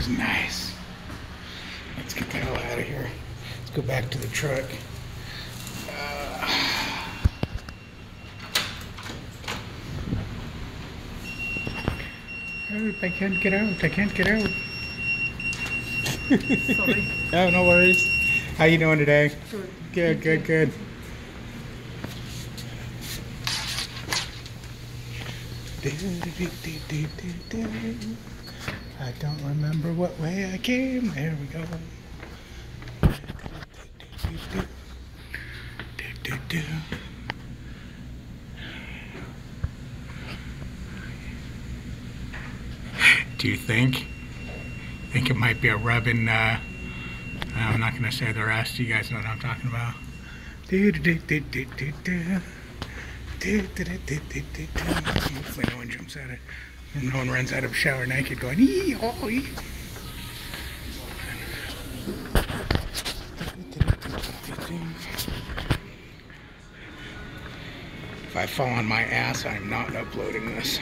is nice. Let's get the hell out of here. Let's go back to the truck. I can't get out. I can't get out. Sorry. Oh, no worries. How you doing today? Good, good, good. I don't remember what way I came. There we go. Do you think it might be a rubbing, I'm not going to say the rest, you guys know what I'm talking about. Hopefully no one jumps at it. No one runs out of the shower naked going, ee, oh, ee. If I fall on my ass, I'm not uploading this.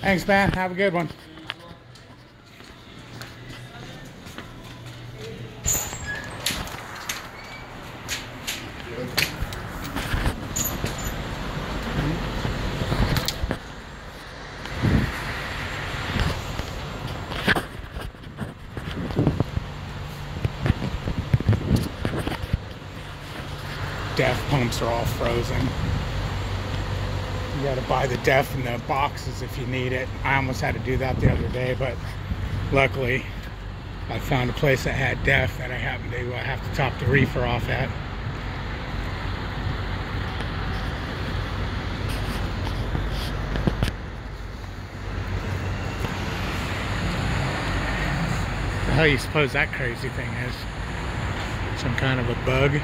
Thanks, man. Have a good one. DEF pumps are all frozen. You gotta buy the DEF in the boxes if you need it. I almost had to do that the other day, but luckily I found a place that had DEF that I happened to have to top the reefer off at. What the hell you suppose that crazy thing is? Some kind of a bug?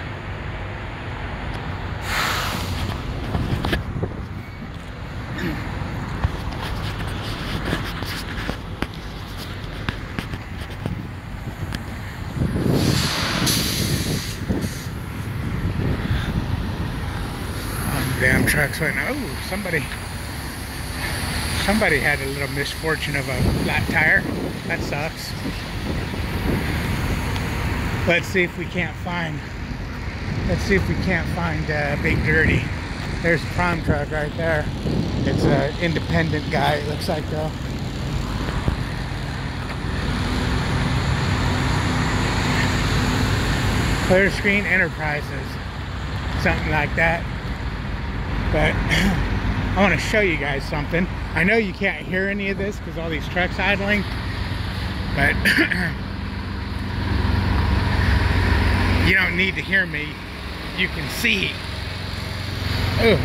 Damn trucks right now. Oh, somebody had a little misfortune of a flat tire. That sucks. Let's see if we can't find Big Dirty. There's a prime truck right there. It's an independent guy, it looks like, though. Clear Screen Enterprises, something like that. But I want to show you guys something. I know you can't hear any of this because all these trucks idling, but you don't need to hear me. You can see. Oh,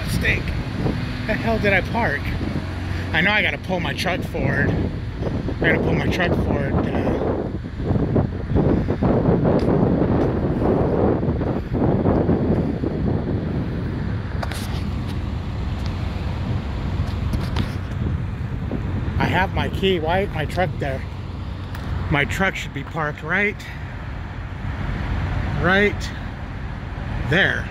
stink. The hell did I park? I know I got to pull my truck forward. I got to pull my truck forward. I have my key. Why ain't my truck there? My truck should be parked right there.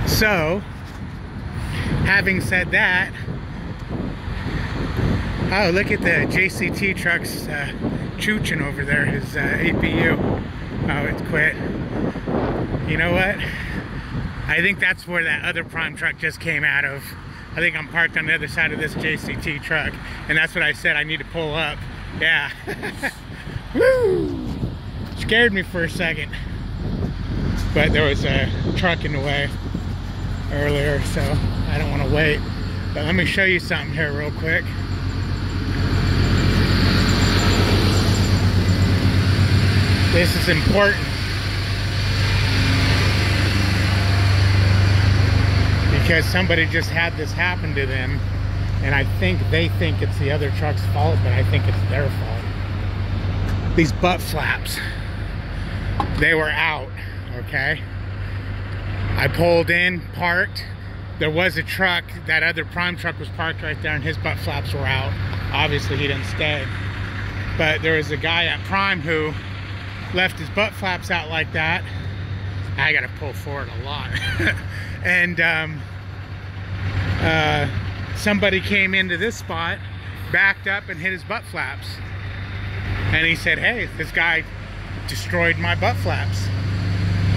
So, having said that, oh, look at the JCT trucks chooching over there, his APU. Oh, it's quit. You know what? I think that's where that other prime truck just came out of. I think I'm parked on the other side of this JCT truck, and that's what I said. I need to pull up. Yeah. Woo! Scared me for a second. but there was a truck in the way earlier, so I don't want to wait. But let me show you something here real quick. This is important because somebody just had this happen to them, and I think they think it's the other truck's fault, but I think it's their fault. These butt flaps, they were out, okay? I pulled in, parked. There was a truck, that other Prime truck was parked right there, and his butt flaps were out. Obviously he didn't stay. But there was a guy at Prime who left his butt flaps out like that. I gotta pull forward a lot. And somebody came into this spot, backed up and hit his butt flaps. And he said, hey, this guy destroyed my butt flaps.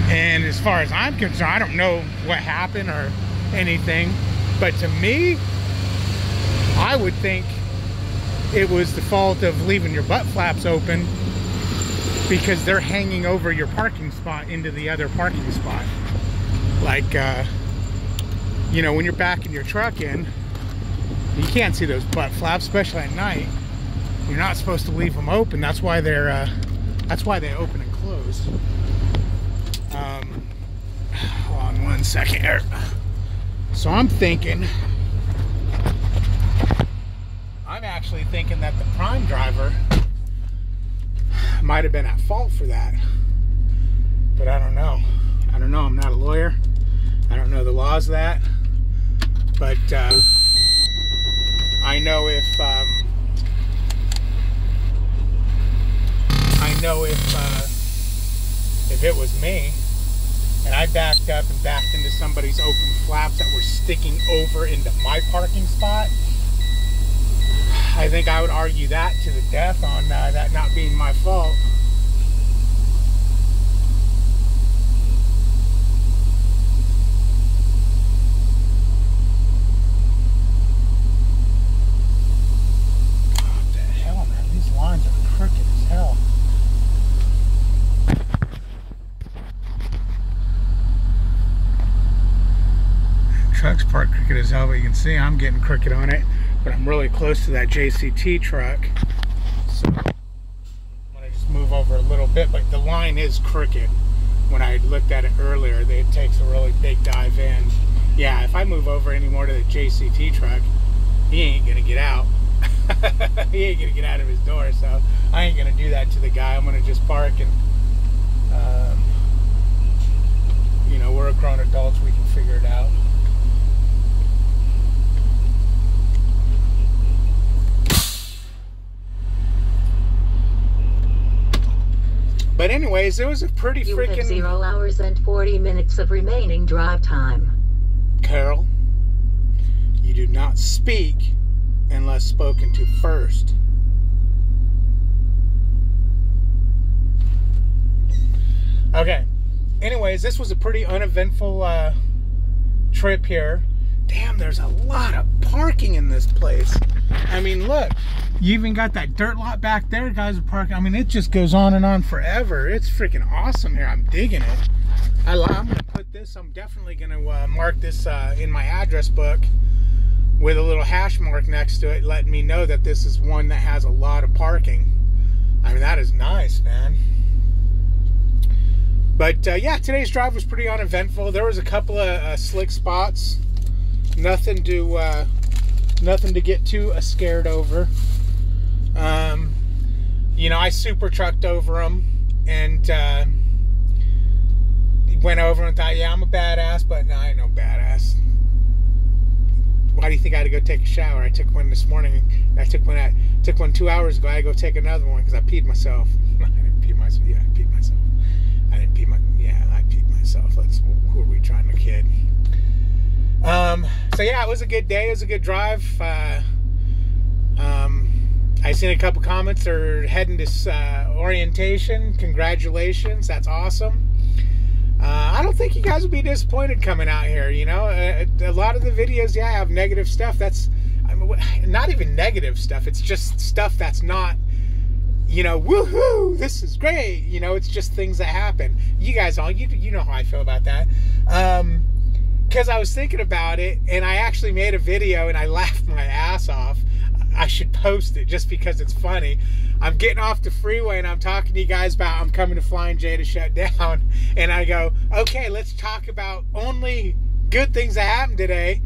And as far as I'm concerned, I don't know what happened or anything, but to me, I would think it was the fault of leaving your butt flaps open, because they're hanging over your parking spot into the other parking spot. Like, you know, when you're backing your truck in, you can't see those butt flaps, especially at night. You're not supposed to leave them open. That's why they're, that's why they open and close. Hold on one second here. So I'm actually thinking that the Prime driver might have been at fault for that, but I don't know. I'm not a lawyer. I don't know the laws of that, but I know if it was me and I backed up and backed into somebody's open flaps that were sticking over into my parking spot, I think I would argue that to the death on that not being my fault. What the hell, man? These lines are crooked as hell. Truck's parked crooked as hell, but you can see I'm getting crooked on it. But I'm really close to that JCT truck, so I'm gonna just move over a little bit. But the line is crooked. When I looked at it earlier, it takes a really big dive in. Yeah, if I move over any more to the JCT truck, he ain't gonna get out. He ain't gonna get out of his door, so I ain't gonna do that to the guy. I'm gonna just park and, you know, we're grown adults, we can figure it out. But anyways, it was a pretty freaking... You have 0 hours and 40 minutes of remaining drive time. Carol, you do not speak unless spoken to first. Okay. Anyways, this was a pretty uneventful trip here. Damn, there's a lot of parking in this place. I mean, look. You even got that dirt lot back there, guys are parking. I mean, it just goes on and on forever. It's freaking awesome here. I'm digging it. I'm going to put this, I'm definitely going to mark this in my address book with a little hash mark next to it, letting me know that this is one that has a lot of parking. I mean, that is nice, man. But yeah, today's drive was pretty uneventful. There was a couple of slick spots. Nothing to get too scared over. You know, I super trucked over them and went over and thought, yeah, I'm a badass, but no, I ain't no badass. Why do you think I had to go take a shower? I took one this morning. I took one 2 hours ago. I had to go take another one because I peed myself. I didn't pee myself. Yeah, I peed myself. I didn't pee my... Yeah, I peed myself. Who are we trying to kid? So yeah, it was a good day. It was a good drive. I seen a couple comments. They're heading to orientation. Congratulations. That's awesome. I don't think you guys will be disappointed coming out here. You know, a lot of the videos, yeah, have negative stuff. That's not even negative stuff. It's just stuff that's not, you know, woohoo, this is great. You know, it's just things that happen. You guys all, you know how I feel about that. Because I was thinking about it, and I actually made a video, and I laughed my ass off. I should post it just because it's funny. I'm getting off the freeway, and I'm talking to you guys about I'm coming to Flying J to shut down. And I go, okay, let's talk about only good things that happened today.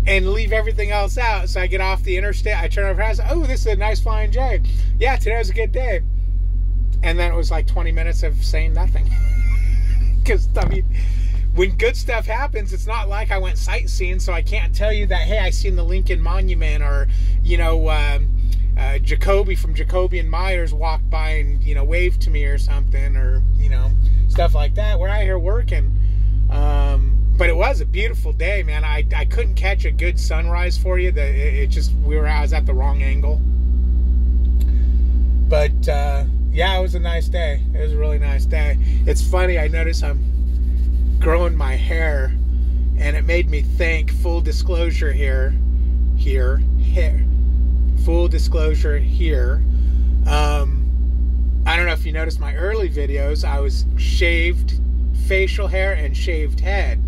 And leave everything else out. So I get off the interstate, I turn over and I say, oh, this is a nice Flying J. Yeah, today was a good day. And then it was like 20 minutes of saying nothing. Because, I mean, when good stuff happens, it's not like I went sightseeing, so I can't tell you that, hey, I seen the Lincoln Monument, or, you know, Jacoby from Jacoby and Myers walked by and, you know, waved to me or something, or, you know, stuff like that. We're out here working. But it was a beautiful day, man. I couldn't catch a good sunrise for you. I was at the wrong angle. But yeah, it was a nice day. It was a really nice day. It's funny, I noticed I'm growing my hair, and it made me think, full disclosure here. Full disclosure here. I don't know if you noticed my early videos, I was shaved facial hair and shaved head.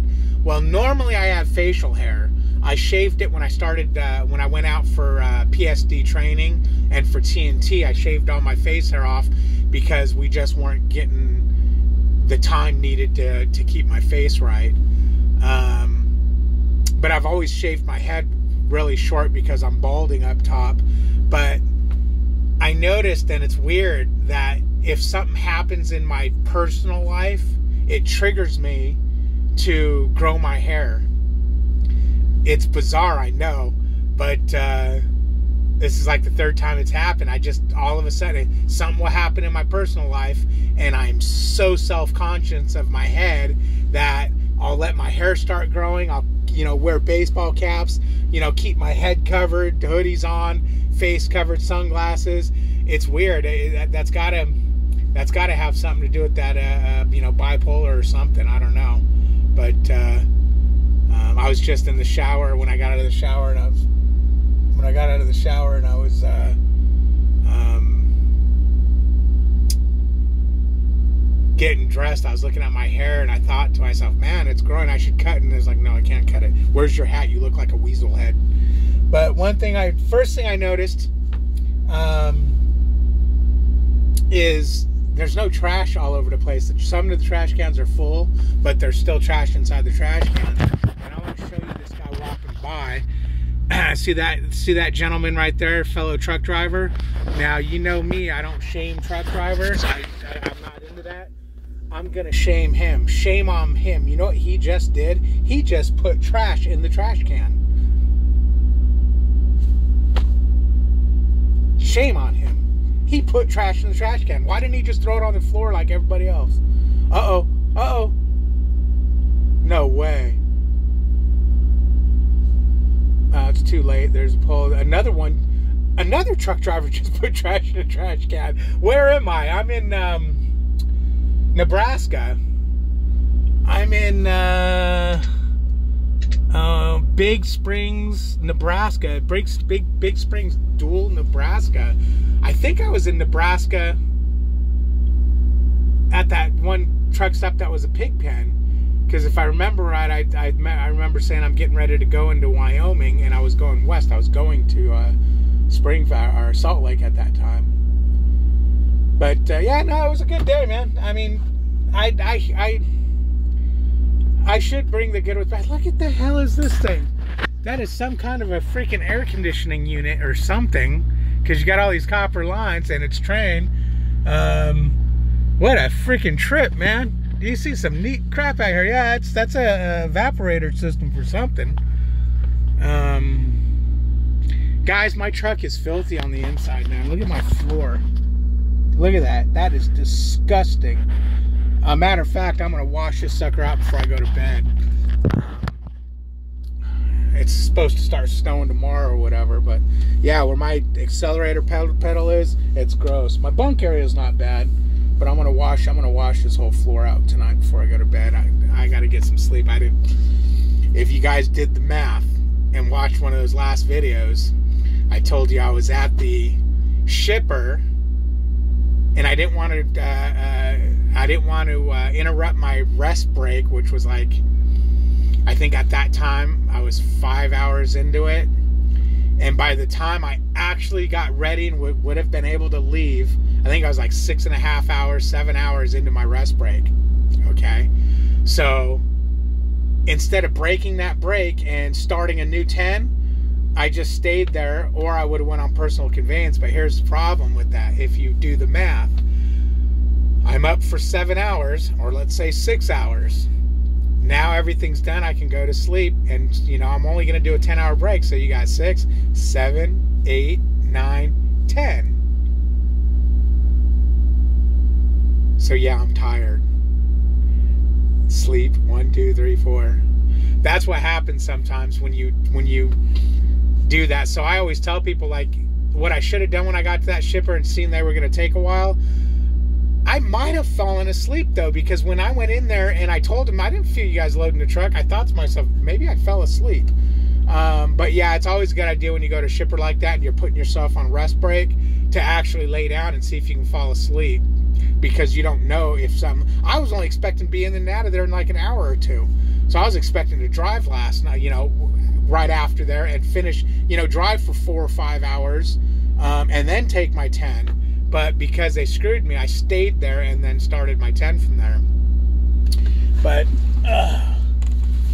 Well, normally I have facial hair. I shaved it when I started, when I went out for PSD training and for TNT. I shaved all my face hair off because we just weren't getting the time needed to keep my face right. But I've always shaved my head really short because I'm balding up top. But I noticed, and it's weird, that if something happens in my personal life, it triggers me to grow my hair. It's bizarre, I know, but this is like the third time it's happened. I just, all of a sudden, something will happen in my personal life, and I'm so self-conscious of my head that I'll let my hair start growing. I'll, you know, wear baseball caps, you know, keep my head covered, hoodies on, face covered, sunglasses. It's weird. That's gotta have something to do with that, you know, bipolar or something. I don't know. But I was just in the shower when I got out of the shower, and I was getting dressed. I was looking at my hair, and I thought to myself, man, it's growing, I should cut it. And I was like, no, I can't cut it. Where's your hat? You look like a weasel head. But first thing I noticed is there's no trash all over the place. Some of the trash cans are full, but there's still trash inside the trash can. And I want to show you this guy walking by. See that gentleman right there, fellow truck driver? Now, you know me, I don't shame truck drivers. I'm not into that. I'm gonna shame him. Shame on him. You know what he just did? He just put trash in the trash can. Shame on him. He put trash in the trash can. Why didn't he just throw it on the floor like everybody else? Uh-oh. Uh-oh. No way. It's too late. There's a pole. Another truck driver just put trash in a trash can. Where am I? I'm in Nebraska. I'm in Big Springs, Nebraska. Big Springs, Dual, Nebraska. I think I was in Nebraska at that one truck stop that was a pig pen. Because if I remember right, I remember saying I'm getting ready to go into Wyoming, and I was going west. I was going to Springville or Salt Lake at that time. But yeah, no, it was a good day, man. I mean, I should bring the good with bad. Look at the hell is this thing? That is some kind of a freaking air conditioning unit or something. Because you got all these copper lines and it's train. What a freaking trip, man. You see some neat crap out here. Yeah, that's a evaporator system for something. Guys, my truck is filthy on the inside now. Look at my floor. Look at that. That is disgusting. Matter of fact, I'm going to wash this sucker out before I go to bed. It's supposed to start snowing tomorrow or whatever, but yeah, where my accelerator pedal is, it's gross. My bunk area is not bad, but I'm gonna wash this whole floor out tonight before I go to bed. I gotta get some sleep. If you guys did the math and watched one of those last videos, I told you I was at the shipper, and I didn't want to interrupt my rest break, which was like, I think at that time I was 5 hours into it, and by the time I actually got ready and would have been able to leave, I think I was like 6.5 hours, 7 hours into my rest break. Okay, so instead of breaking that break and starting a new 10, I just stayed there, or I would have went on personal conveyance. But here's the problem with that. If you do the math, I'm up for 7 hours, or let's say 6 hours. Now everything's done. I can go to sleep, and I'm only going to do a 10-hour break. So you got 6, 7, 8, 9, 10. So yeah, I'm tired. Sleep 1, 2, 3, 4. That's what happens sometimes when you do that. So I always tell people, like, what I should have done when I got to that shipper and seen they were going to take a while, I might have fallen asleep though, because when I went in there and I told him I didn't feel you guys loading the truck, I thought to myself, maybe I fell asleep. But yeah, it's always a good idea when you go to a shipper like that and you're putting yourself on rest break to actually lay down and see if you can fall asleep, because you don't know if I was only expecting to be in and out of there in like an hour or two. So I was expecting to drive last night, right after there, and finish, drive for 4 or 5 hours, and then take my 10. But because they screwed me, I stayed there and then started my 10 from there. But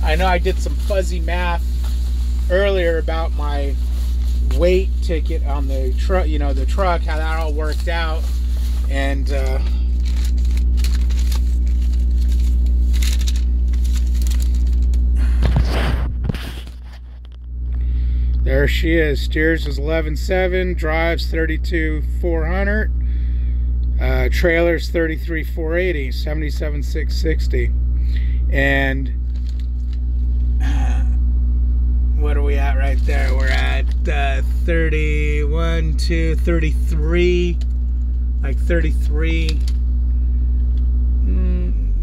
I know I did some fuzzy math earlier about my weight ticket on the truck, the truck, how that all worked out. And there she is. Steers is 11.7, drives 32,400, trailers 33,480, 77,660. And what are we at right there? We're at 31, 2, 33, like 33.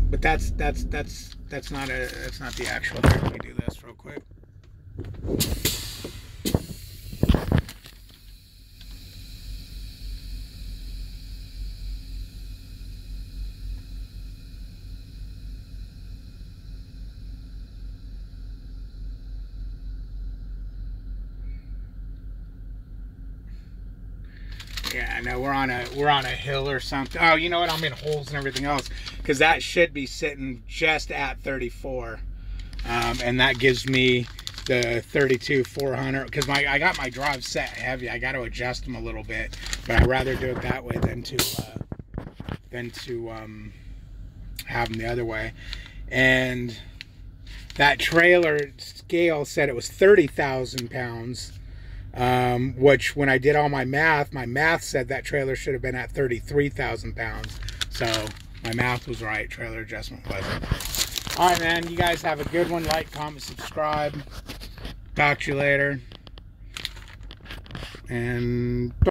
But that's not the actual. Let me do this real quick. Yeah, I know we're on a hill or something. Oh, you know what? I'm in holes and everything else, because that should be sitting just at 34, and that gives me the 32,400. Because I got my drive set heavy. I got to adjust them a little bit, but I'd rather do it that way than to have them the other way. And that trailer scale said it was 30,000 pounds. Which when I did all my math said that trailer should have been at 33,000 pounds. So my math was right, trailer adjustment wasn't. All right, man, you guys have a good one. Like, comment, subscribe. Talk to you later. And